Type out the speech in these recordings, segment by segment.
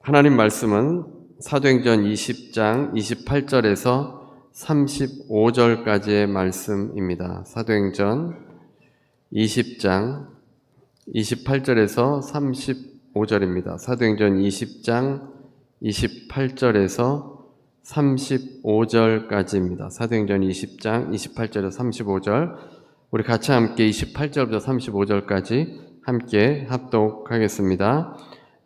하나님 말씀은 사도행전 20장 28절에서 35절까지의 말씀입니다. 사도행전 20장 28절에서 35절입니다. 사도행전 20장 28절에서 35절까지입니다. 사도행전 20장 28절에서 35절, 우리 같이 함께 28절부터 35절까지 함께 합독하겠습니다.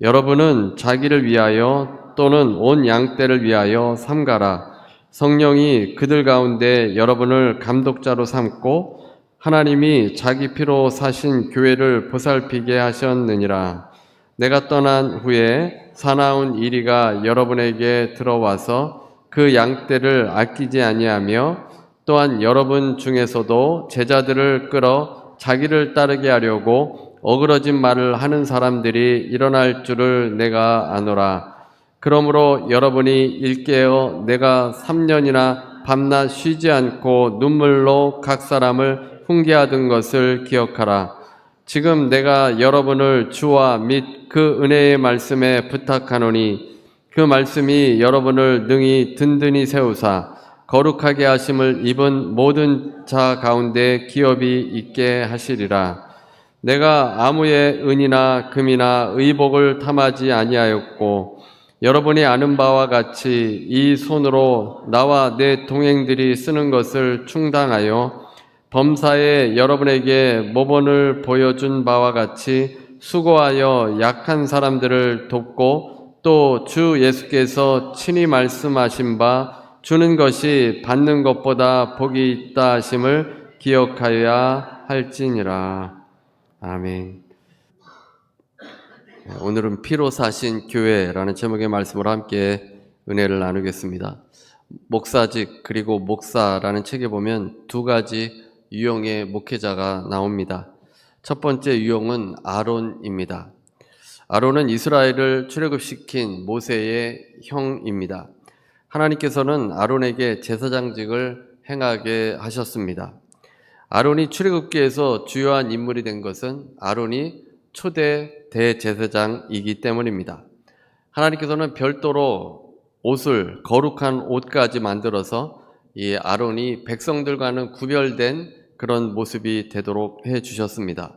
여러분은 자기를 위하여 또는 온 양떼를 위하여 삼가라. 성령이 그들 가운데 여러분을 감독자로 삼고 하나님이 자기 피로 사신 교회를 보살피게 하셨느니라. 내가 떠난 후에 사나운 이리가 여러분에게 들어와서 그 양떼를 아끼지 아니하며 또한 여러분 중에서도 제자들을 끌어 자기를 따르게 하려고 어그러진 말을 하는 사람들이 일어날 줄을 내가 아노라. 그러므로 여러분이 일깨어 내가 3년이나 밤낮 쉬지 않고 눈물로 각 사람을 훈계하던 것을 기억하라. 지금 내가 여러분을 주와 및 그 은혜의 말씀에 부탁하노니 그 말씀이 여러분을 능히 든든히 세우사 거룩하게 하심을 입은 모든 자 가운데 기업이 있게 하시리라. 내가 아무의 은이나 금이나 의복을 탐하지 아니하였고 여러분이 아는 바와 같이 이 손으로 나와 내 동행들이 쓰는 것을 충당하여 범사에 여러분에게 모본을 보여준 바와 같이 수고하여 약한 사람들을 돕고 또 주 예수께서 친히 말씀하신 바 주는 것이 받는 것보다 복이 있다 하심을 기억하여야 할지니라. 아멘. 오늘은 피로 사신 교회라는 제목의 말씀으로 함께 은혜를 나누겠습니다. 목사직 그리고 목사라는 책에 보면 두 가지 유형의 목회자가 나옵니다. 첫 번째 유형은 아론입니다. 아론은 이스라엘을 출애굽시킨 모세의 형입니다. 하나님께서는 아론에게 제사장직을 행하게 하셨습니다. 아론이 출애굽기에서 주요한 인물이 된 것은 아론이 초대 대제사장이기 때문입니다. 하나님께서는 별도로 옷을, 거룩한 옷까지 만들어서 이 아론이 백성들과는 구별된 그런 모습이 되도록 해주셨습니다.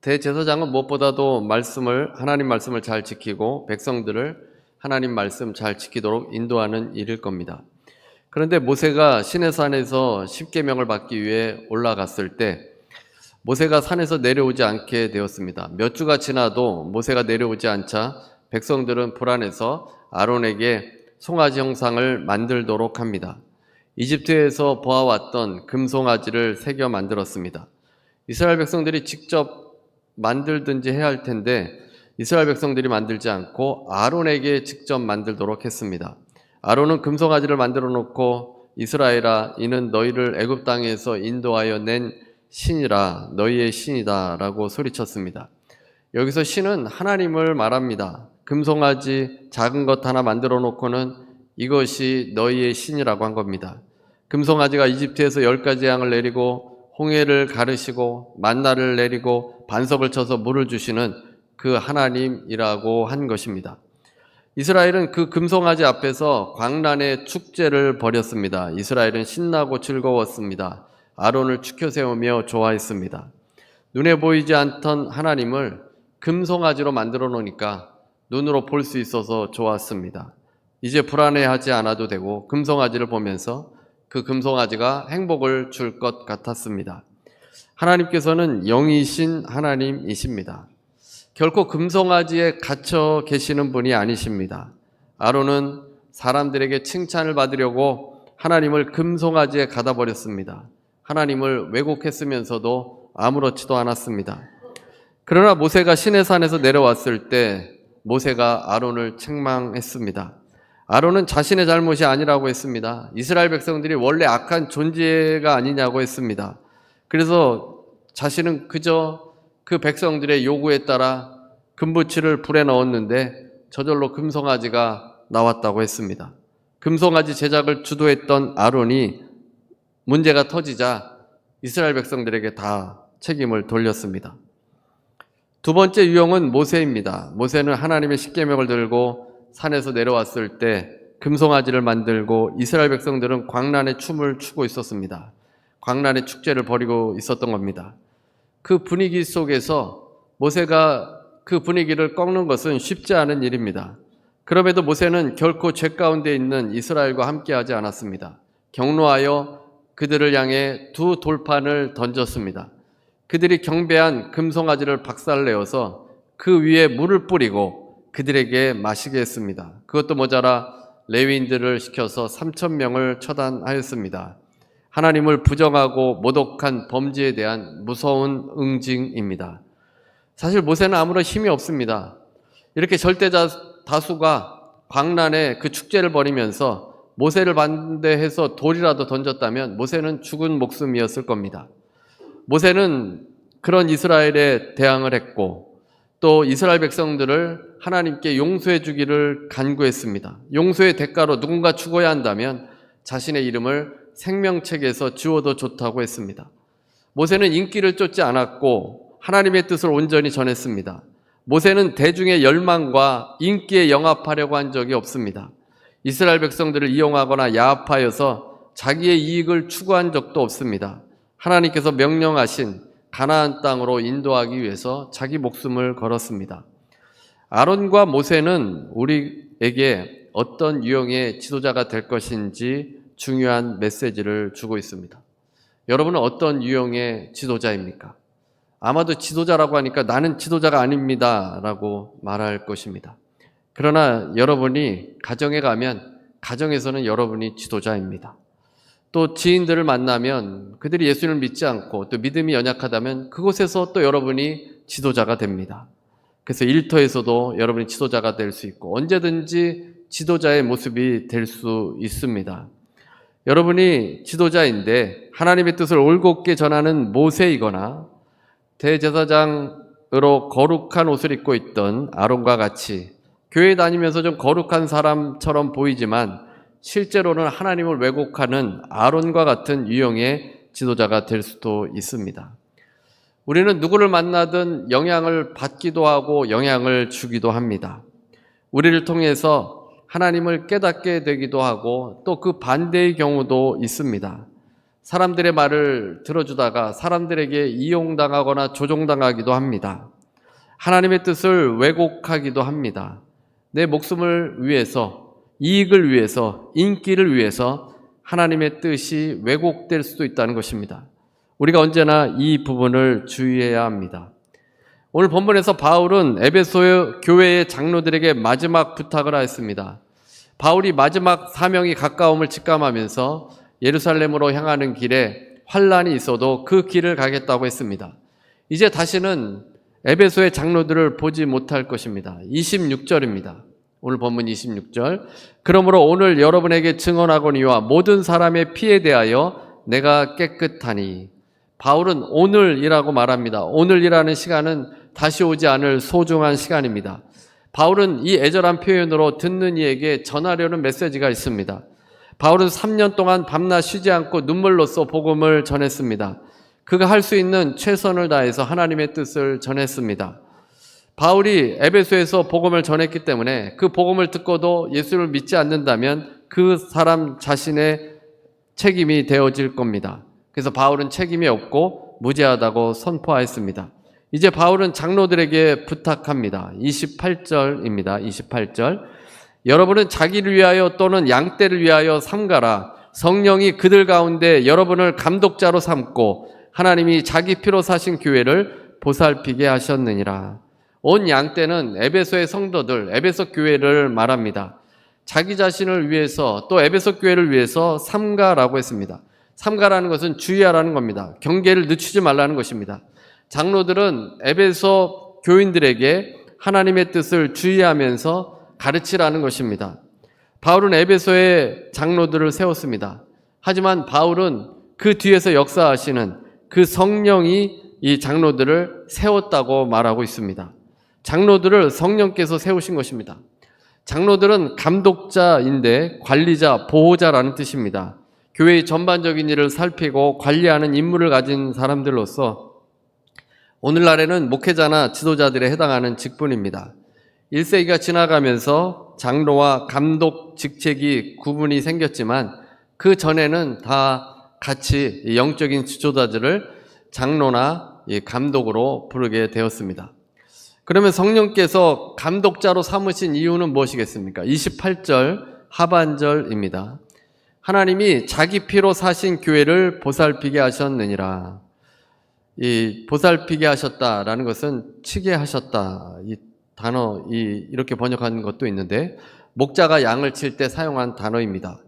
대제사장은 무엇보다도 하나님 말씀을 잘 지키고 백성들을 하나님 말씀 잘 지키도록 인도하는 일일 겁니다. 그런데 모세가 시내산에서 십계명을 받기 위해 올라갔을 때 모세가 산에서 내려오지 않게 되었습니다. 몇 주가 지나도 모세가 내려오지 않자 백성들은 불안해서 아론에게 송아지 형상을 만들도록 합니다. 이집트에서 보아왔던 금송아지를 새겨 만들었습니다. 이스라엘 백성들이 직접 만들든지 해야 할 텐데 이스라엘 백성들이 만들지 않고 아론에게 직접 만들도록 했습니다. 아론은 금송아지를 만들어 놓고 이스라엘아, 이는 너희를 애굽 땅에서 인도하여 낸 신이라, 너희의 신이다 라고 소리쳤습니다. 여기서 신은 하나님을 말합니다. 금송아지 작은 것 하나 만들어 놓고는 이것이 너희의 신이라고 한 겁니다. 금송아지가 이집트에서 10가지 양을 내리고 홍해를 가르시고 만나를 내리고 반석을 쳐서 물을 주시는 그 하나님이라고 한 것입니다. 이스라엘은 그 금송아지 앞에서 광란의 축제를 벌였습니다. 이스라엘은 신나고 즐거웠습니다. 아론을 추켜 세우며 좋아했습니다. 눈에 보이지 않던 하나님을 금송아지로 만들어 놓으니까 눈으로 볼 수 있어서 좋았습니다. 이제 불안해하지 않아도 되고 금송아지를 보면서 그 금송아지가 행복을 줄 것 같았습니다. 하나님께서는 영이신 하나님이십니다. 결코 금송아지에 갇혀 계시는 분이 아니십니다. 아론은 사람들에게 칭찬을 받으려고 하나님을 금송아지에 가다 버렸습니다. 하나님을 왜곡했으면서도 아무렇지도 않았습니다. 그러나 모세가 시내산에서 내려왔을 때 모세가 아론을 책망했습니다. 아론은 자신의 잘못이 아니라고 했습니다. 이스라엘 백성들이 원래 악한 존재가 아니냐고 했습니다. 그래서 자신은 그저 그 백성들의 요구에 따라 금부치를 불에 넣었는데 저절로 금송아지가 나왔다고 했습니다. 금송아지 제작을 주도했던 아론이 문제가 터지자 이스라엘 백성들에게 다 책임을 돌렸습니다. 두 번째 유형은 모세입니다. 모세는 하나님의 십계명을 들고 산에서 내려왔을 때 금송아지를 만들고 이스라엘 백성들은 광란의 춤을 추고 있었습니다. 광란의 축제를 벌이고 있었던 겁니다. 그 분위기 속에서 모세가 그 분위기를 꺾는 것은 쉽지 않은 일입니다. 그럼에도 모세는 결코 죄 가운데 있는 이스라엘과 함께하지 않았습니다. 경로하여 그들을 향해 두 돌판을 던졌습니다. 그들이 경배한 금송아지를 박살내어서 그 위에 물을 뿌리고 그들에게 마시게 했습니다. 그것도 모자라 레위인들을 시켜서 3,000명을 처단하였습니다. 하나님을 부정하고 모독한 범죄에 대한 무서운 응징입니다. 사실 모세는 아무런 힘이 없습니다. 이렇게 절대다수가 광란에 그 축제를 벌이면서 모세를 반대해서 돌이라도 던졌다면 모세는 죽은 목숨이었을 겁니다. 모세는 그런 이스라엘에 대항을 했고 또 이스라엘 백성들을 하나님께 용서해 주기를 간구했습니다. 용서의 대가로 누군가 죽어야 한다면 자신의 이름을 생명책에서 지워도 좋다고 했습니다. 모세는 인기를 쫓지 않았고 하나님의 뜻을 온전히 전했습니다. 모세는 대중의 열망과 인기에 영합하려고 한 적이 없습니다. 이스라엘 백성들을 이용하거나 야합하여서 자기의 이익을 추구한 적도 없습니다. 하나님께서 명령하신 가나안 땅으로 인도하기 위해서 자기 목숨을 걸었습니다. 아론과 모세는 우리에게 어떤 유형의 지도자가 될 것인지 중요한 메시지를 주고 있습니다. 여러분은 어떤 유형의 지도자입니까? 아마도 지도자라고 하니까 나는 지도자가 아닙니다 라고 말할 것입니다. 그러나 여러분이 가정에 가면 가정에서는 여러분이 지도자입니다. 또 지인들을 만나면 그들이 예수님을 믿지 않고 또 믿음이 연약하다면 그곳에서 또 여러분이 지도자가 됩니다. 그래서 일터에서도 여러분이 지도자가 될 수 있고 언제든지 지도자의 모습이 될 수 있습니다. 여러분이 지도자인데 하나님의 뜻을 올곧게 전하는 모세이거나 대제사장으로 거룩한 옷을 입고 있던 아론과 같이 교회 다니면서 좀 거룩한 사람처럼 보이지만 실제로는 하나님을 왜곡하는 아론과 같은 유형의 지도자가 될 수도 있습니다. 우리는 누구를 만나든 영향을 받기도 하고 영향을 주기도 합니다. 우리를 통해서 하나님을 깨닫게 되기도 하고 또 그 반대의 경우도 있습니다. 사람들의 말을 들어주다가 사람들에게 이용당하거나 조종당하기도 합니다. 하나님의 뜻을 왜곡하기도 합니다. 내 목숨을 위해서, 이익을 위해서, 인기를 위해서 하나님의 뜻이 왜곡될 수도 있다는 것입니다. 우리가 언제나 이 부분을 주의해야 합니다. 오늘 본문에서 바울은 에베소 교회의 장로들에게 마지막 부탁을 하였습니다. 바울이 마지막 사명이 가까움을 직감하면서 예루살렘으로 향하는 길에 환란이 있어도 그 길을 가겠다고 했습니다. 이제 다시는 에베소의 장로들을 보지 못할 것입니다. 26절입니다. 오늘 본문 26절. 그러므로 오늘 여러분에게 증언하거니와 모든 사람의 피에 대하여 내가 깨끗하니. 바울은 오늘이라고 말합니다. 오늘이라는 시간은 다시 오지 않을 소중한 시간입니다. 바울은 이 애절한 표현으로 듣는 이에게 전하려는 메시지가 있습니다. 바울은 3년 동안 밤낮 쉬지 않고 눈물로써 복음을 전했습니다. 그가 할 수 있는 최선을 다해서 하나님의 뜻을 전했습니다. 바울이 에베소에서 복음을 전했기 때문에 그 복음을 듣고도 예수를 믿지 않는다면 그 사람 자신의 책임이 되어질 겁니다. 그래서 바울은 책임이 없고 무죄하다고 선포하였습니다. 이제 바울은 장로들에게 부탁합니다. 28절입니다. 28절. 여러분은 자기를 위하여 또는 양떼를 위하여 삼가라. 성령이 그들 가운데 여러분을 감독자로 삼고 하나님이 자기 피로 사신 교회를 보살피게 하셨느니라. 온 양떼는 에베소의 성도들, 에베소 교회를 말합니다. 자기 자신을 위해서 또 에베소 교회를 위해서 삼가라고 했습니다. 삼가라는 것은 주의하라는 겁니다. 경계를 늦추지 말라는 것입니다. 장로들은 에베소 교인들에게 하나님의 뜻을 주의하면서 가르치라는 것입니다. 바울은 에베소의 장로들을 세웠습니다. 하지만 바울은 그 뒤에서 역사하시는 그 성령이 이 장로들을 세웠다고 말하고 있습니다. 장로들을 성령께서 세우신 것입니다. 장로들은 감독자인데 관리자, 보호자라는 뜻입니다. 교회의 전반적인 일을 살피고 관리하는 임무를 가진 사람들로서 오늘날에는 목회자나 지도자들에 해당하는 직분입니다. 1세기가 지나가면서 장로와 감독 직책이 구분이 생겼지만 그 전에는 다 같이 영적인 지도자들을 장로나 감독으로 부르게 되었습니다. 그러면 성령께서 감독자로 삼으신 이유는 무엇이겠습니까? 28절 하반절입니다. 하나님이 자기 피로 사신 교회를 보살피게 하셨느니라. 이 보살피게 하셨다라는 것은 치게 하셨다. 이 단어 이렇게 번역하는 것도 있는데 목자가 양을 칠 때 사용한 단어입니다.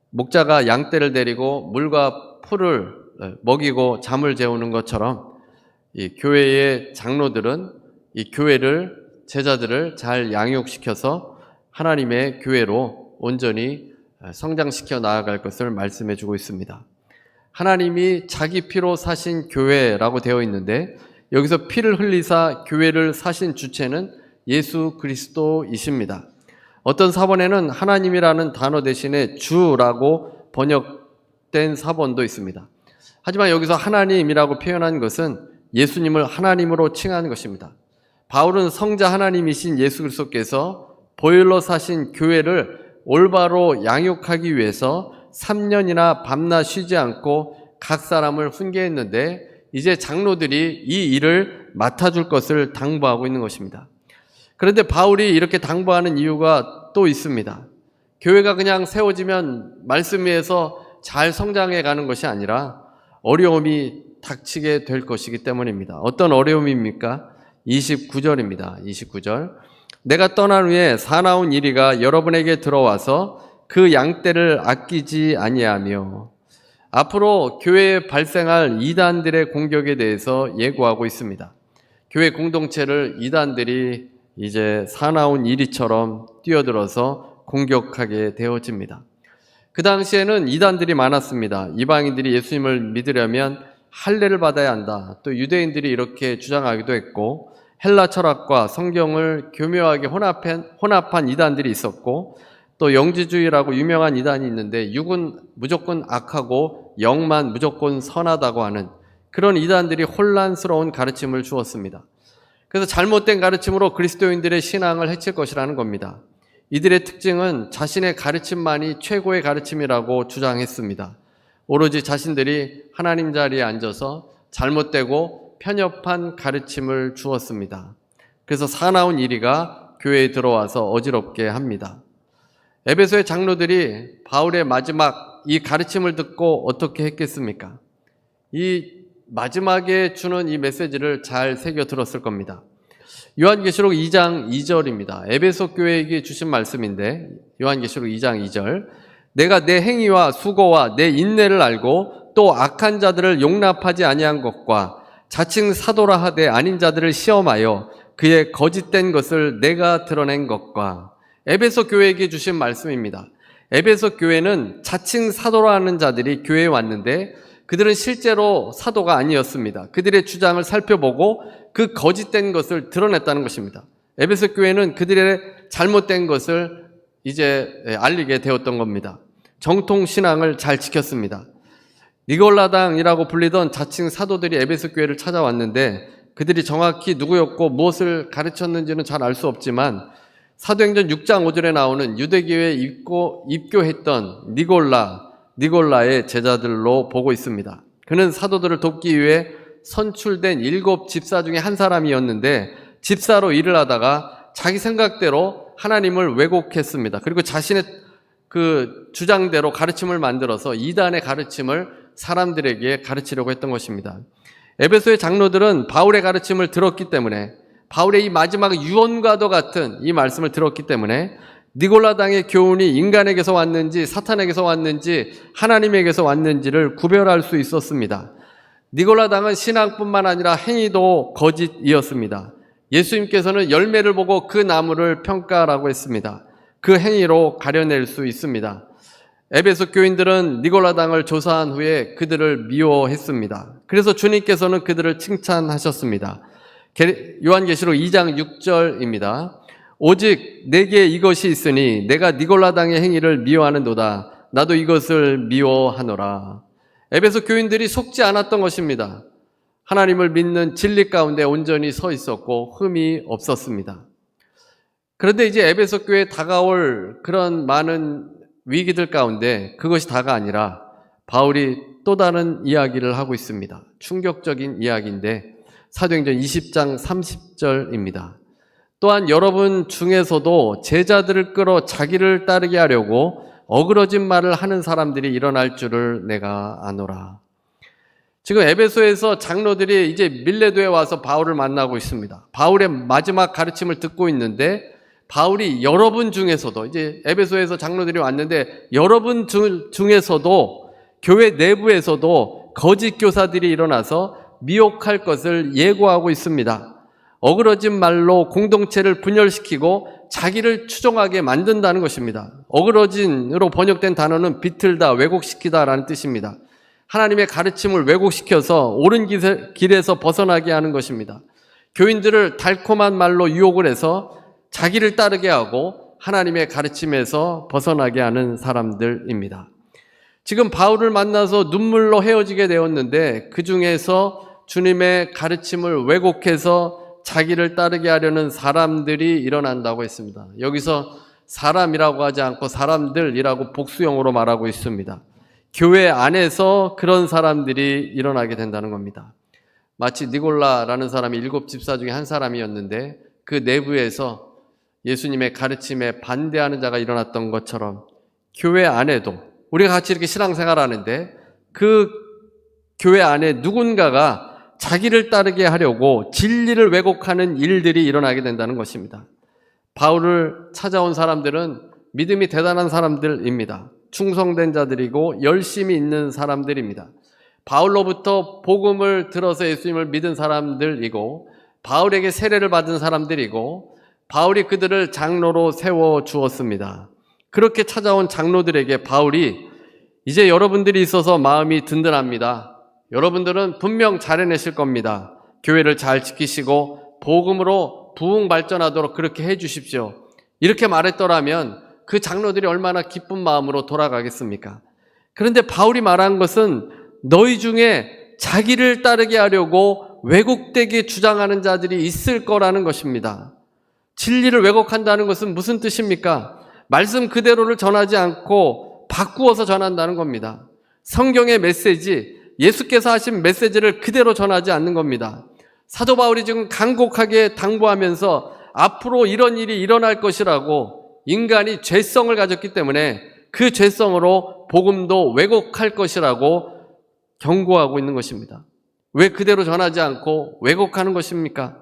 목자가 양떼를 데리고 물과 풀을 먹이고 잠을 재우는 것처럼 이 교회의 장로들은 이 교회를 제자들을 잘 양육시켜서 하나님의 교회로 온전히 성장시켜 나아갈 것을 말씀해 주고 있습니다. 하나님이 자기 피로 사신 교회라고 되어 있는데 여기서 피를 흘리사 교회를 사신 주체는 예수 그리스도이십니다. 어떤 사본에는 하나님이라는 단어 대신에 주라고 번역된 사본도 있습니다. 하지만 여기서 하나님이라고 표현한 것은 예수님을 하나님으로 칭하는 것입니다. 바울은 성자 하나님이신 예수 그리스도께서 보혈로 사신 교회를 올바로 양육하기 위해서 3년이나 밤낮 쉬지 않고 각 사람을 훈계했는데 이제 장로들이 이 일을 맡아줄 것을 당부하고 있는 것입니다. 그런데 바울이 이렇게 당부하는 이유가 또 있습니다. 교회가 그냥 세워지면 말씀 위에서 잘 성장해 가는 것이 아니라 어려움이 닥치게 될 것이기 때문입니다. 어떤 어려움입니까? 29절입니다. 29절. 내가 떠난 후에 사나운 이리가 여러분에게 들어와서 그 양떼를 아끼지 아니하며. 앞으로 교회에 발생할 이단들의 공격에 대해서 예고하고 있습니다. 교회 공동체를 이단들이 이제 사나운 이리처럼 뛰어들어서 공격하게 되어집니다. 그 당시에는 이단들이 많았습니다. 이방인들이 예수님을 믿으려면 할례를 받아야 한다. 또 유대인들이 이렇게 주장하기도 했고 헬라 철학과 성경을 교묘하게 혼합한 이단들이 있었고 또 영지주의라고 유명한 이단이 있는데 육은 무조건 악하고 영만 무조건 선하다고 하는 그런 이단들이 혼란스러운 가르침을 주었습니다. 그래서 잘못된 가르침으로 그리스도인들의 신앙을 해칠 것이라는 겁니다. 이들의 특징은 자신의 가르침만이 최고의 가르침이라고 주장했습니다. 오로지 자신들이 하나님 자리에 앉아서 잘못되고 편협한 가르침을 주었습니다. 그래서 사나운 이리가 교회에 들어와서 어지럽게 합니다. 에베소의 장로들이 바울의 마지막 이 가르침을 듣고 어떻게 했겠습니까? 이 마지막에 주는 이 메시지를 잘 새겨 들었을 겁니다. 요한계시록 2장 2절입니다. 에베소 교회에게 주신 말씀인데 요한계시록 2장 2절. 내가 내 행위와 수고와 내 인내를 알고 또 악한 자들을 용납하지 아니한 것과 자칭 사도라 하되 아닌 자들을 시험하여 그의 거짓된 것을 내가 드러낸 것과. 에베소 교회에게 주신 말씀입니다. 에베소 교회는 자칭 사도라 하는 자들이 교회에 왔는데 그들은 실제로 사도가 아니었습니다. 그들의 주장을 살펴보고 그 거짓된 것을 드러냈다는 것입니다. 에베소 교회는 그들의 잘못된 것을 이제 알리게 되었던 겁니다. 정통 신앙을 잘 지켰습니다. 니골라당이라고 불리던 자칭 사도들이 에베소 교회를 찾아왔는데 그들이 정확히 누구였고 무엇을 가르쳤는지는 잘 알 수 없지만 사도행전 6장 5절에 나오는 유대교회에 입교했던 니골라의 제자들로 보고 있습니다. 그는 사도들을 돕기 위해 선출된 7 집사 중에 한 사람이었는데 집사로 일을 하다가 자기 생각대로 하나님을 왜곡했습니다. 그리고 자신의 그 주장대로 가르침을 만들어서 이단의 가르침을 사람들에게 가르치려고 했던 것입니다. 에베소의 장로들은 바울의 가르침을 들었기 때문에 바울의 이 마지막 유언과도 같은 이 말씀을 들었기 때문에 니골라당의 교훈이 인간에게서 왔는지 사탄에게서 왔는지 하나님에게서 왔는지를 구별할 수 있었습니다. 니골라당은 신앙뿐만 아니라 행위도 거짓이었습니다. 예수님께서는 열매를 보고 그 나무를 평가라고 했습니다. 그 행위로 가려낼 수 있습니다. 에베소 교인들은 니골라당을 조사한 후에 그들을 미워했습니다. 그래서 주님께서는 그들을 칭찬하셨습니다. 요한계시록 2장 6절입니다. 오직 내게 이것이 있으니 내가 니골라당의 행위를 미워하는도다. 나도 이것을 미워하노라. 에베소 교인들이 속지 않았던 것입니다. 하나님을 믿는 진리 가운데 온전히 서 있었고 흠이 없었습니다. 그런데 이제 에베소 교회에 다가올 그런 많은 위기들 가운데 그것이 다가 아니라 바울이 또 다른 이야기를 하고 있습니다. 충격적인 이야기인데 사도행전 20장 30절입니다. 또한 여러분 중에서도 제자들을 끌어 자기를 따르게 하려고 어그러진 말을 하는 사람들이 일어날 줄을 내가 아노라. 지금 에베소에서 장로들이 이제 밀레도에 와서 바울을 만나고 있습니다. 바울의 마지막 가르침을 듣고 있는데 바울이 여러분 중에서도, 이제 에베소에서 장로들이 왔는데 여러분 중에서도 교회 내부에서도 거짓 교사들이 일어나서 미혹할 것을 예고하고 있습니다. 어그러진 말로 공동체를 분열시키고 자기를 추종하게 만든다는 것입니다. 어그러진으로 번역된 단어는 비틀다, 왜곡시키다라는 뜻입니다. 하나님의 가르침을 왜곡시켜서 옳은 길에서 벗어나게 하는 것입니다. 교인들을 달콤한 말로 유혹을 해서 자기를 따르게 하고 하나님의 가르침에서 벗어나게 하는 사람들입니다. 지금 바울을 만나서 눈물로 헤어지게 되었는데 그 중에서 주님의 가르침을 왜곡해서 자기를 따르게 하려는 사람들이 일어난다고 했습니다. 여기서 사람이라고 하지 않고 사람들이라고 복수형으로 말하고 있습니다. 교회 안에서 그런 사람들이 일어나게 된다는 겁니다. 마치 니골라라는 사람이 7 집사 중에 한 사람이었는데 그 내부에서 예수님의 가르침에 반대하는 자가 일어났던 것처럼 교회 안에도 우리가 같이 이렇게 신앙생활하는데 그 교회 안에 누군가가 자기를 따르게 하려고 진리를 왜곡하는 일들이 일어나게 된다는 것입니다. 바울을 찾아온 사람들은 믿음이 대단한 사람들입니다. 충성된 자들이고 열심히 있는 사람들입니다. 바울로부터 복음을 들어서 예수님을 믿은 사람들이고 바울에게 세례를 받은 사람들이고 바울이 그들을 장로로 세워주었습니다. 그렇게 찾아온 장로들에게 바울이 이제 여러분들이 있어서 마음이 든든합니다. 여러분들은 분명 잘 해내실 겁니다. 교회를 잘 지키시고 복음으로 부흥 발전하도록 그렇게 해 주십시오. 이렇게 말했더라면 그 장로들이 얼마나 기쁜 마음으로 돌아가겠습니까? 그런데 바울이 말한 것은 너희 중에 자기를 따르게 하려고 왜곡되게 주장하는 자들이 있을 거라는 것입니다. 진리를 왜곡한다는 것은 무슨 뜻입니까? 말씀 그대로를 전하지 않고 바꾸어서 전한다는 겁니다. 성경의 메시지, 예수께서 하신 메시지를 그대로 전하지 않는 겁니다. 사도 바울이 지금 간곡하게 당부하면서 앞으로 이런 일이 일어날 것이라고 인간이 죄성을 가졌기 때문에 그 죄성으로 복음도 왜곡할 것이라고 경고하고 있는 것입니다. 왜 그대로 전하지 않고 왜곡하는 것입니까?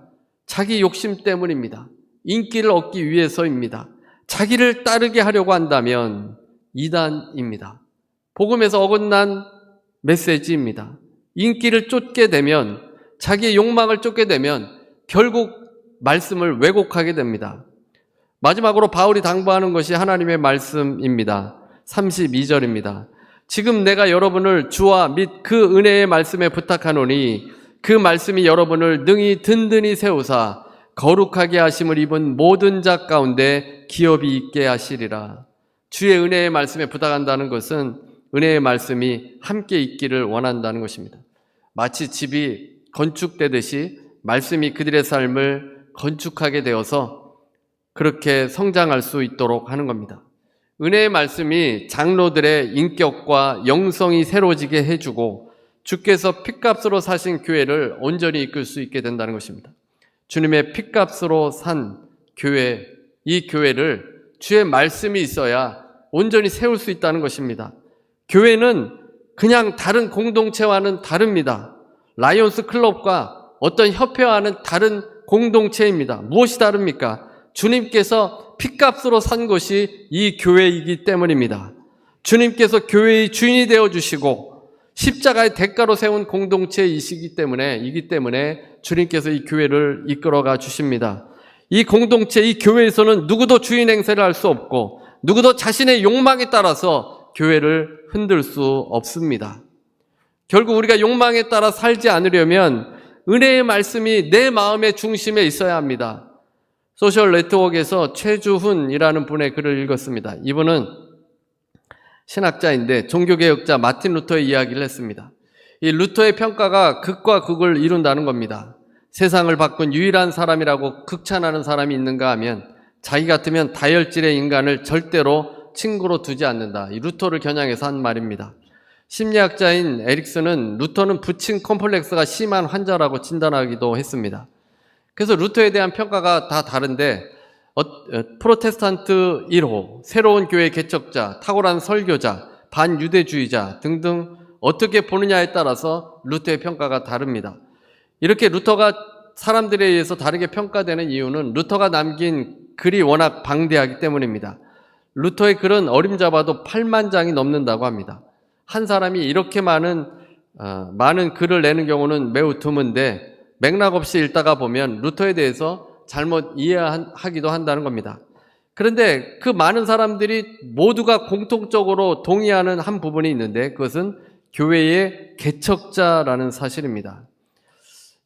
자기 욕심 때문입니다. 인기를 얻기 위해서입니다. 자기를 따르게 하려고 한다면 이단입니다. 복음에서 어긋난 메시지입니다. 인기를 쫓게 되면, 자기의 욕망을 쫓게 되면 결국 말씀을 왜곡하게 됩니다. 마지막으로 바울이 당부하는 것이 하나님의 말씀입니다. 32절입니다. 지금 내가 여러분을 주와 및 그 은혜의 말씀에 부탁하노니 그 말씀이 여러분을 능히 든든히 세우사 거룩하게 하심을 입은 모든 자 가운데 기업이 있게 하시리라. 주의 은혜의 말씀에 부탁한다는 것은 은혜의 말씀이 함께 있기를 원한다는 것입니다. 마치 집이 건축되듯이 말씀이 그들의 삶을 건축하게 되어서 그렇게 성장할 수 있도록 하는 겁니다. 은혜의 말씀이 장로들의 인격과 영성이 새로워지게 해주고 주께서 핏값으로 사신 교회를 온전히 이끌 수 있게 된다는 것입니다. 주님의 핏값으로 산 교회, 이 교회를 주의 말씀이 있어야 온전히 세울 수 있다는 것입니다. 교회는 그냥 다른 공동체와는 다릅니다. 라이온스 클럽과 어떤 협회와는 다른 공동체입니다. 무엇이 다릅니까? 주님께서 핏값으로 산 것이 이 교회이기 때문입니다. 주님께서 교회의 주인이 되어주시고 십자가의 대가로 세운 공동체이기 때문에 주님께서 이 교회를 이끌어가 주십니다. 이 공동체, 이 교회에서는 누구도 주인 행세를 할 수 없고 누구도 자신의 욕망에 따라서 교회를 흔들 수 없습니다. 결국 우리가 욕망에 따라 살지 않으려면 은혜의 말씀이 내 마음의 중심에 있어야 합니다. 소셜 네트워크에서 최주훈이라는 분의 글을 읽었습니다. 이분은 신학자인데 종교개혁자 마틴 루터의 이야기를 했습니다. 이 루터의 평가가 극과 극을 이룬다는 겁니다. 세상을 바꾼 유일한 사람이라고 극찬하는 사람이 있는가 하면 자기 같으면 다혈질의 인간을 절대로 친구로 두지 않는다. 이 루터를 겨냥해서 한 말입니다. 심리학자인 에릭슨은 루터는 부친 컴플렉스가 심한 환자라고 진단하기도 했습니다. 그래서 루터에 대한 평가가 다 다른데 프로테스탄트 1호, 새로운 교회 개척자, 탁월한 설교자, 반유대주의자 등등 어떻게 보느냐에 따라서 루터의 평가가 다릅니다. 이렇게 루터가 사람들에 의해서 다르게 평가되는 이유는 루터가 남긴 글이 워낙 방대하기 때문입니다. 루터의 글은 어림잡아도 8만 장이 넘는다고 합니다. 한 사람이 이렇게 많은 글을 내는 경우는 매우 드문데 맥락 없이 읽다가 보면 루터에 대해서 잘못 이해하기도 한다는 겁니다. 그런데 그 많은 사람들이 모두가 공통적으로 동의하는 한 부분이 있는데 그것은 교회의 개척자라는 사실입니다.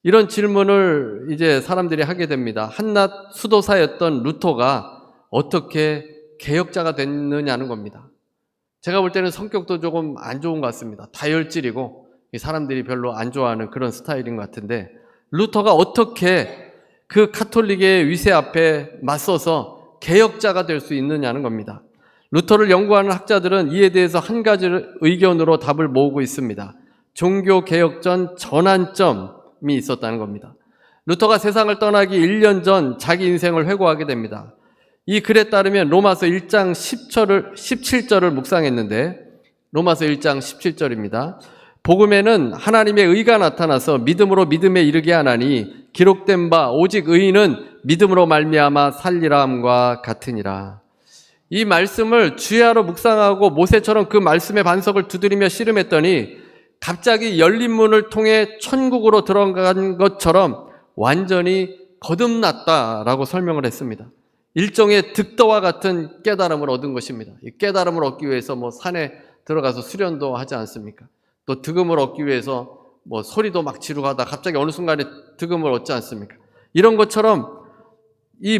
이런 질문을 이제 사람들이 하게 됩니다. 한낱 수도사였던 루터가 어떻게 개혁자가 됐느냐는 겁니다. 제가 볼 때는 성격도 조금 안 좋은 것 같습니다. 다혈질이고 사람들이 별로 안 좋아하는 그런 스타일인 것 같은데 루터가 어떻게 그 카톨릭의 위세 앞에 맞서서 개혁자가 될 수 있느냐는 겁니다. 루터를 연구하는 학자들은 이에 대해서 한 가지 의견으로 답을 모으고 있습니다. 종교개혁 전 전환점이 있었다는 겁니다. 루터가 세상을 떠나기 1년 전 자기 인생을 회고하게 됩니다. 이 글에 따르면 로마서 1장 17절을 묵상했는데 로마서 1장 17절입니다. 복음에는 하나님의 의가 나타나서 믿음으로 믿음에 이르게 하나니 기록된 바 오직 의인은 믿음으로 말미암아 살리라 함과 같으니라. 이 말씀을 주야로 묵상하고 모세처럼 그 말씀의 반석을 두드리며 씨름했더니 갑자기 열린 문을 통해 천국으로 들어간 것처럼 완전히 거듭났다라고 설명을 했습니다. 일종의 득도와 같은 깨달음을 얻은 것입니다. 이 깨달음을 얻기 위해서 산에 들어가서 수련도 하지 않습니까? 또 득음을 얻기 위해서 소리도 막 지르고 하다 갑자기 어느 순간에 득음을 얻지 않습니까? 이런 것처럼 이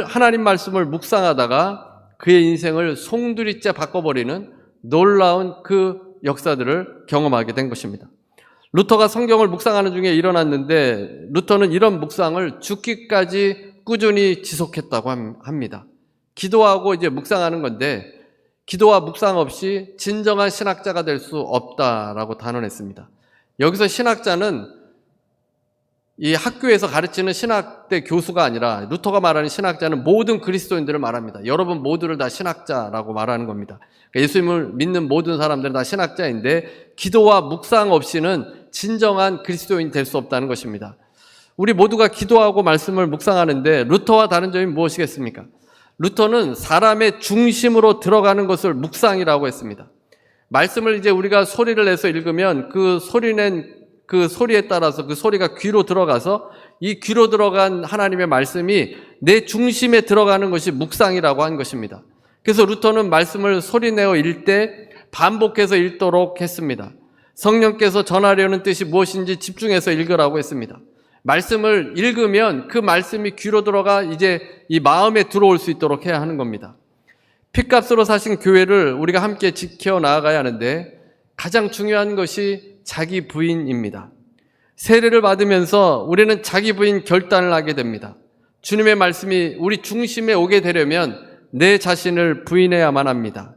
하나님 말씀을 묵상하다가 그의 인생을 송두리째 바꿔버리는 놀라운 그 역사들을 경험하게 된 것입니다. 루터가 성경을 묵상하는 중에 일어났는데 루터는 이런 묵상을 죽기까지 꾸준히 지속했다고 합니다. 기도하고 이제 묵상하는 건데 기도와 묵상 없이 진정한 신학자가 될 수 없다라고 단언했습니다. 여기서 신학자는 이 학교에서 가르치는 신학대 교수가 아니라 루터가 말하는 신학자는 모든 그리스도인들을 말합니다. 여러분 모두를 다 신학자라고 말하는 겁니다. 그러니까 예수님을 믿는 모든 사람들은 다 신학자인데 기도와 묵상 없이는 진정한 그리스도인이 될 수 없다는 것입니다. 우리 모두가 기도하고 말씀을 묵상하는데 루터와 다른 점이 무엇이겠습니까? 루터는 사람의 중심으로 들어가는 것을 묵상이라고 했습니다. 말씀을 이제 우리가 소리를 내서 읽으면 그 소리에 따라서 그 소리가 귀로 들어가서 이 귀로 들어간 하나님의 말씀이 내 중심에 들어가는 것이 묵상이라고 한 것입니다. 그래서 루터는 말씀을 소리내어 읽을 때 반복해서 읽도록 했습니다. 성령께서 전하려는 뜻이 무엇인지 집중해서 읽으라고 했습니다. 말씀을 읽으면 그 말씀이 귀로 들어가 이제 이 마음에 들어올 수 있도록 해야 하는 겁니다. 핏값으로 사신 교회를 우리가 함께 지켜 나아가야 하는데 가장 중요한 것이 자기 부인입니다. 세례를 받으면서 우리는 자기 부인 결단을 하게 됩니다. 주님의 말씀이 우리 중심에 오게 되려면 내 자신을 부인해야만 합니다.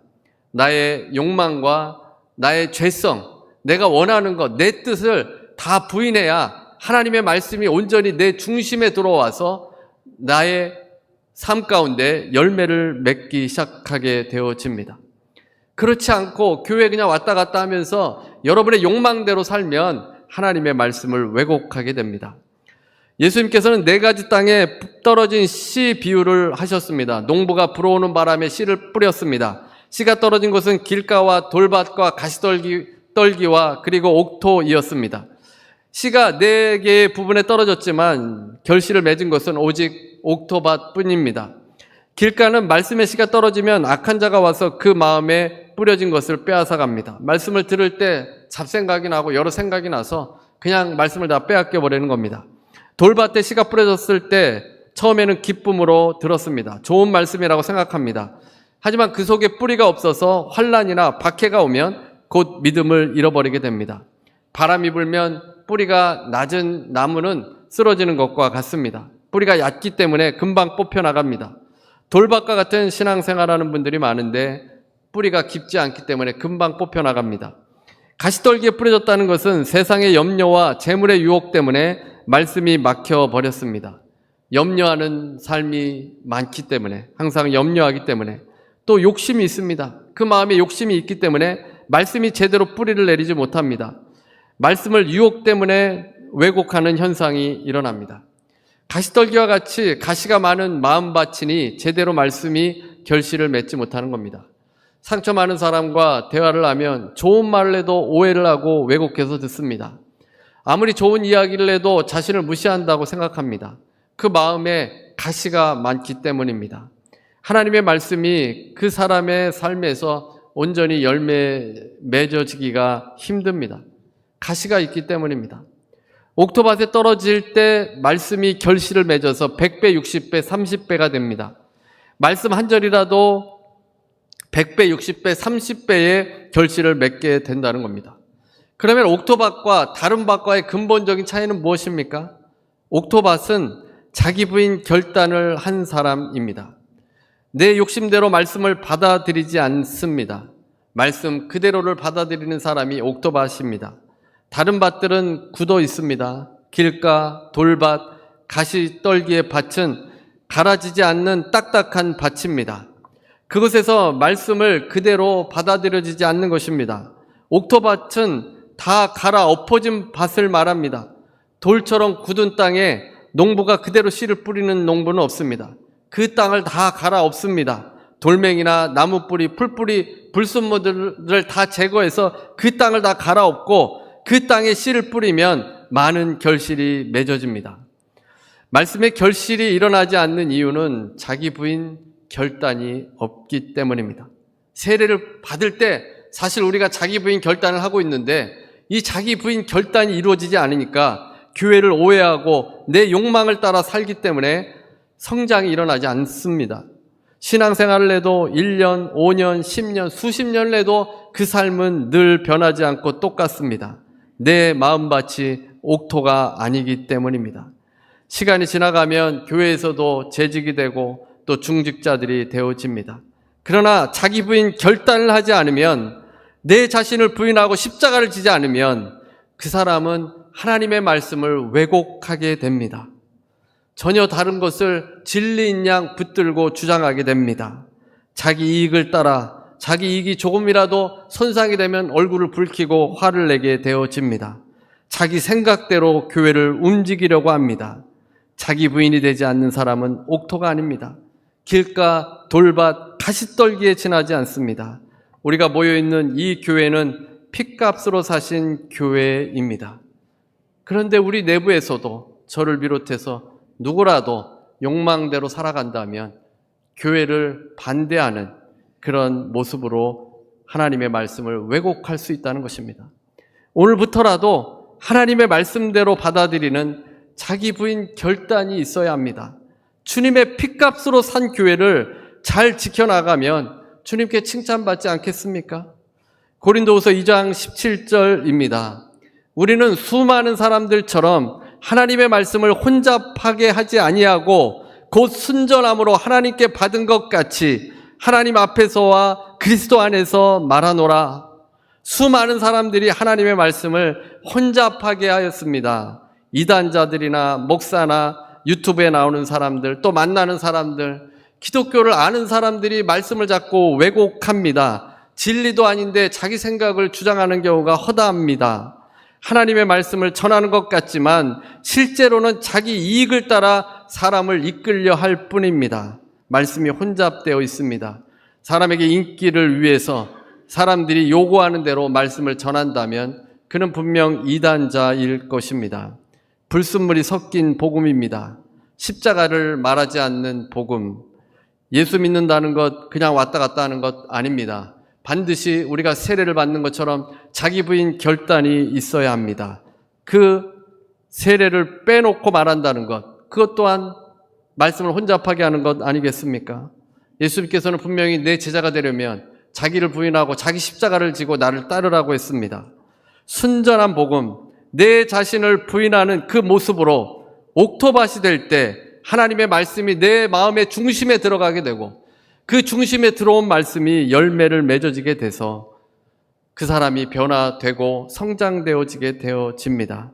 나의 욕망과 나의 죄성, 내가 원하는 것, 내 뜻을 다 부인해야 하나님의 말씀이 온전히 내 중심에 들어와서 나의 삶 가운데 열매를 맺기 시작하게 되어집니다. 그렇지 않고 교회 그냥 왔다 갔다 하면서 여러분의 욕망대로 살면 하나님의 말씀을 왜곡하게 됩니다. 예수님께서는 4가지 땅에 떨어진 씨 비유를 하셨습니다. 농부가 불어오는 바람에 씨를 뿌렸습니다. 씨가 떨어진 곳은 길가와 돌밭과 가시떨기와 그리고 옥토이었습니다. 씨가 4개의 부분에 떨어졌지만 결실을 맺은 것은 오직 옥토밭 뿐입니다. 길가는 말씀의 씨가 떨어지면 악한 자가 와서 그 마음에 뿌려진 것을 빼앗아 갑니다. 말씀을 들을 때 잡생각이 나고 여러 생각이 나서 그냥 말씀을 다 빼앗겨 버리는 겁니다. 돌밭에 씨가 뿌려졌을 때 처음에는 기쁨으로 들었습니다. 좋은 말씀이라고 생각합니다. 하지만 그 속에 뿌리가 없어서 환난이나 박해가 오면 곧 믿음을 잃어버리게 됩니다. 바람이 불면 뿌리가 낮은 나무는 쓰러지는 것과 같습니다. 뿌리가 얕기 때문에 금방 뽑혀 나갑니다. 돌밭과 같은 신앙생활하는 분들이 많은데 뿌리가 깊지 않기 때문에 금방 뽑혀나갑니다. 가시떨기에 뿌려졌다는 것은 세상의 염려와 재물의 유혹 때문에 말씀이 막혀버렸습니다. 염려하는 삶이 많기 때문에, 항상 염려하기 때문에, 또 욕심이 있습니다. 그 마음에 욕심이 있기 때문에 말씀이 제대로 뿌리를 내리지 못합니다. 말씀을 유혹 때문에 왜곡하는 현상이 일어납니다. 가시떨기와 같이 가시가 많은 마음밭이니 제대로 말씀이 결실을 맺지 못하는 겁니다. 상처 많은 사람과 대화를 하면 좋은 말을 해도 오해를 하고 왜곡해서 듣습니다. 아무리 좋은 이야기를 해도 자신을 무시한다고 생각합니다. 그 마음에 가시가 많기 때문입니다. 하나님의 말씀이 그 사람의 삶에서 온전히 열매 맺어지기가 힘듭니다. 가시가 있기 때문입니다. 옥토밭에 떨어질 때 말씀이 결실을 맺어서 100배, 60배, 30배가 됩니다. 말씀 한 절이라도 100배, 60배, 30배의 결실을 맺게 된다는 겁니다. 그러면 옥토밭과 다른 밭과의 근본적인 차이는 무엇입니까? 옥토밭은 자기 부인 결단을 한 사람입니다. 내 욕심대로 말씀을 받아들이지 않습니다. 말씀 그대로를 받아들이는 사람이 옥토밭입니다. 다른 밭들은 굳어 있습니다. 길가, 돌밭, 가시떨기의 밭은 갈아지지 않는 딱딱한 밭입니다. 그곳에서 말씀을 그대로 받아들여지지 않는 것입니다. 옥토밭은 다 갈아 엎어진 밭을 말합니다. 돌처럼 굳은 땅에 농부가 그대로 씨를 뿌리는 농부는 없습니다. 그 땅을 다 갈아 엎습니다. 돌멩이나 나무뿌리, 풀뿌리, 불순물들을 다 제거해서 그 땅을 다 갈아 엎고 그 땅에 씨를 뿌리면 많은 결실이 맺어집니다. 말씀의 결실이 일어나지 않는 이유는 자기 부인 결단이 없기 때문입니다. 세례를 받을 때 사실 우리가 자기 부인 결단을 하고 있는데 이 자기 부인 결단이 이루어지지 않으니까 교회를 오해하고 내 욕망을 따라 살기 때문에 성장이 일어나지 않습니다. 신앙생활을 해도 1년, 5년, 10년, 수십 년을 해도 그 삶은 늘 변하지 않고 똑같습니다. 내 마음밭이 옥토가 아니기 때문입니다. 시간이 지나가면 교회에서도 재직이 되고 또 중직자들이 되어집니다. 그러나 자기 부인 결단을 하지 않으면, 내 자신을 부인하고 십자가를 지지 않으면 그 사람은 하나님의 말씀을 왜곡하게 됩니다. 전혀 다른 것을 진리인 양 붙들고 주장하게 됩니다. 자기 이익을 따라 자기 이익이 조금이라도 손상이 되면 얼굴을 붉히고 화를 내게 되어집니다. 자기 생각대로 교회를 움직이려고 합니다. 자기 부인이 되지 않는 사람은 옥토가 아닙니다. 길가, 돌밭, 가시떨기에 지나지 않습니다. 우리가 모여있는 이 교회는 핏값으로 사신 교회입니다. 그런데 우리 내부에서도 저를 비롯해서 누구라도 욕망대로 살아간다면 교회를 반대하는 그런 모습으로 하나님의 말씀을 왜곡할 수 있다는 것입니다. 오늘부터라도 하나님의 말씀대로 받아들이는 자기 부인 결단이 있어야 합니다. 주님의 핏값으로 산 교회를 잘 지켜나가면 주님께 칭찬받지 않겠습니까? 고린도후서 2장 17절입니다. 우리는 수많은 사람들처럼 하나님의 말씀을 혼잡하게 하지 아니하고 곧 순전함으로 하나님께 받은 것 같이 하나님 앞에서와 그리스도 안에서 말하노라. 수많은 사람들이 하나님의 말씀을 혼잡하게 하였습니다. 이단자들이나 목사나 유튜브에 나오는 사람들, 또 만나는 사람들, 기독교를 아는 사람들이 말씀을 자꾸 왜곡합니다. 진리도 아닌데 자기 생각을 주장하는 경우가 허다합니다. 하나님의 말씀을 전하는 것 같지만 실제로는 자기 이익을 따라 사람을 이끌려 할 뿐입니다. 말씀이 혼잡되어 있습니다. 사람에게 인기를 위해서 사람들이 요구하는 대로 말씀을 전한다면 그는 분명 이단자일 것입니다. 불순물이 섞인 복음입니다. 십자가를 말하지 않는 복음. 예수 믿는다는 것 그냥 왔다 갔다 하는 것 아닙니다. 반드시 우리가 세례를 받는 것처럼 자기 부인 결단이 있어야 합니다. 그 세례를 빼놓고 말한다는 것, 그것 또한 말씀을 혼잡하게 하는 것 아니겠습니까? 예수님께서는 분명히 내 제자가 되려면 자기를 부인하고 자기 십자가를 지고 나를 따르라고 했습니다. 순전한 복음, 내 자신을 부인하는 그 모습으로 옥토밭이 될 때 하나님의 말씀이 내 마음의 중심에 들어가게 되고 그 중심에 들어온 말씀이 열매를 맺어지게 돼서 그 사람이 변화되고 성장되어지게 되어집니다.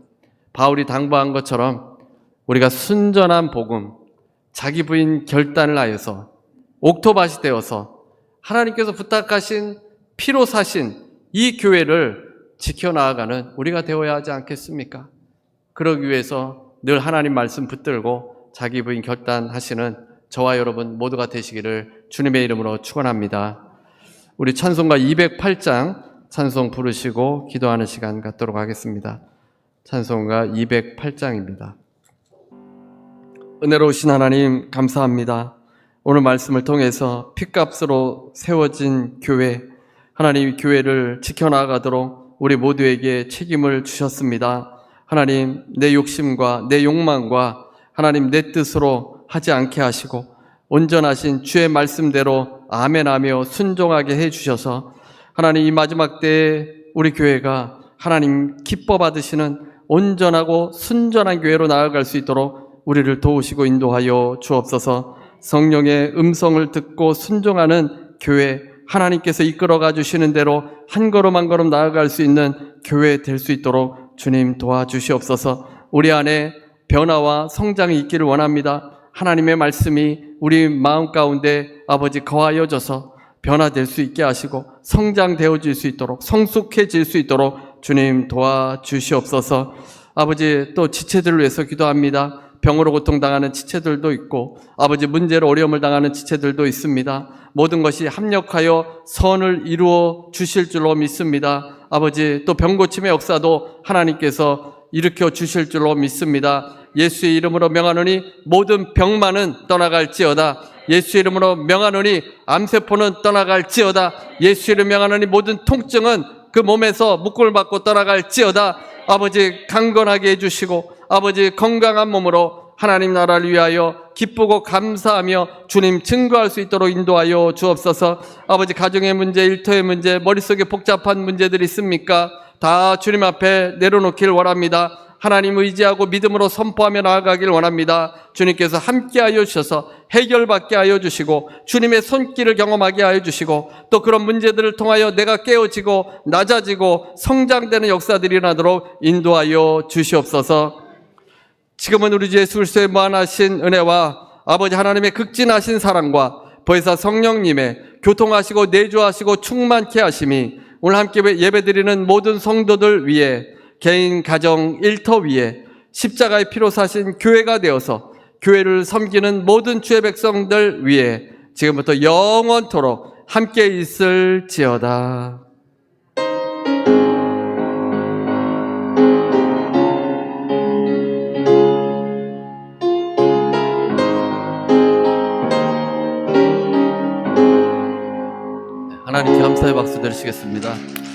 바울이 당부한 것처럼 우리가 순전한 복음, 자기 부인 결단을 하여서 옥토밭이 되어서 하나님께서 부탁하신 피로 사신 이 교회를 지켜나가는 우리가 되어야 하지 않겠습니까? 그러기 위해서 늘 하나님 말씀 붙들고 자기 부인 결단하시는 저와 여러분 모두가 되시기를 주님의 이름으로 축원합니다. 우리 찬송가 208장 찬송 부르시고 기도하는 시간 갖도록 하겠습니다. 찬송가 208장입니다. 은혜로우신 하나님 감사합니다. 오늘 말씀을 통해서 핏값으로 세워진 교회, 하나님 교회를 지켜나가도록 우리 모두에게 책임을 주셨습니다. 하나님 내 욕심과 내 욕망과 하나님 내 뜻으로 하지 않게 하시고 온전하신 주의 말씀대로 아멘하며 순종하게 해주셔서 하나님 이 마지막 때에 우리 교회가 하나님 기뻐 받으시는 온전하고 순전한 교회로 나아갈 수 있도록 우리를 도우시고 인도하여 주옵소서. 성령의 음성을 듣고 순종하는 교회, 하나님께서 이끌어가 주시는 대로 한 걸음 한 걸음 나아갈 수 있는 교회 될 수 있도록 주님 도와주시옵소서. 우리 안에 변화와 성장이 있기를 원합니다. 하나님의 말씀이 우리 마음 가운데 아버지 거하여져서 변화될 수 있게 하시고 성장되어질 수 있도록 성숙해질 수 있도록 주님 도와주시옵소서. 아버지 또 지체들을 위해서 기도합니다. 병으로 고통당하는 지체들도 있고 아버지 문제로 어려움을 당하는 지체들도 있습니다. 모든 것이 합력하여 선을 이루어 주실 줄로 믿습니다. 아버지 또 병고침의 역사도 하나님께서 일으켜 주실 줄로 믿습니다. 예수의 이름으로 명하노니 모든 병만은 떠나갈지어다. 예수의 이름으로 명하노니 암세포는 떠나갈지어다. 예수의 이름으로 명하노니 모든 통증은 그 몸에서 묶음을 받고 떠나갈지어다. 아버지 강건하게 해주시고 아버지 건강한 몸으로 하나님 나라를 위하여 기쁘고 감사하며 주님 증거할 수 있도록 인도하여 주옵소서. 아버지 가정의 문제, 일터의 문제, 머릿속에 복잡한 문제들이 있습니까? 다 주님 앞에 내려놓길 원합니다. 하나님 의지하고 믿음으로 선포하며 나아가길 원합니다. 주님께서 함께하여 주셔서 해결받게 하여 주시고 주님의 손길을 경험하게 하여 주시고 또 그런 문제들을 통하여 내가 깨어지고 낮아지고 성장되는 역사들이 일어나도록 인도하여 주시옵소서. 지금은 우리 주 예수 그리스도의 무한하신 은혜와 아버지 하나님의 극진하신 사랑과 보혜사 성령님의 교통하시고 내주하시고 충만케 하심이 오늘 함께 예배드리는 모든 성도들 위해 개인, 가정, 일터 위에 십자가의 피로 사신 교회가 되어서 교회를 섬기는 모든 주의 백성들 위에 지금부터 영원토록 함께 있을지어다. 하나님께 감사의 박수 드리시겠습니다.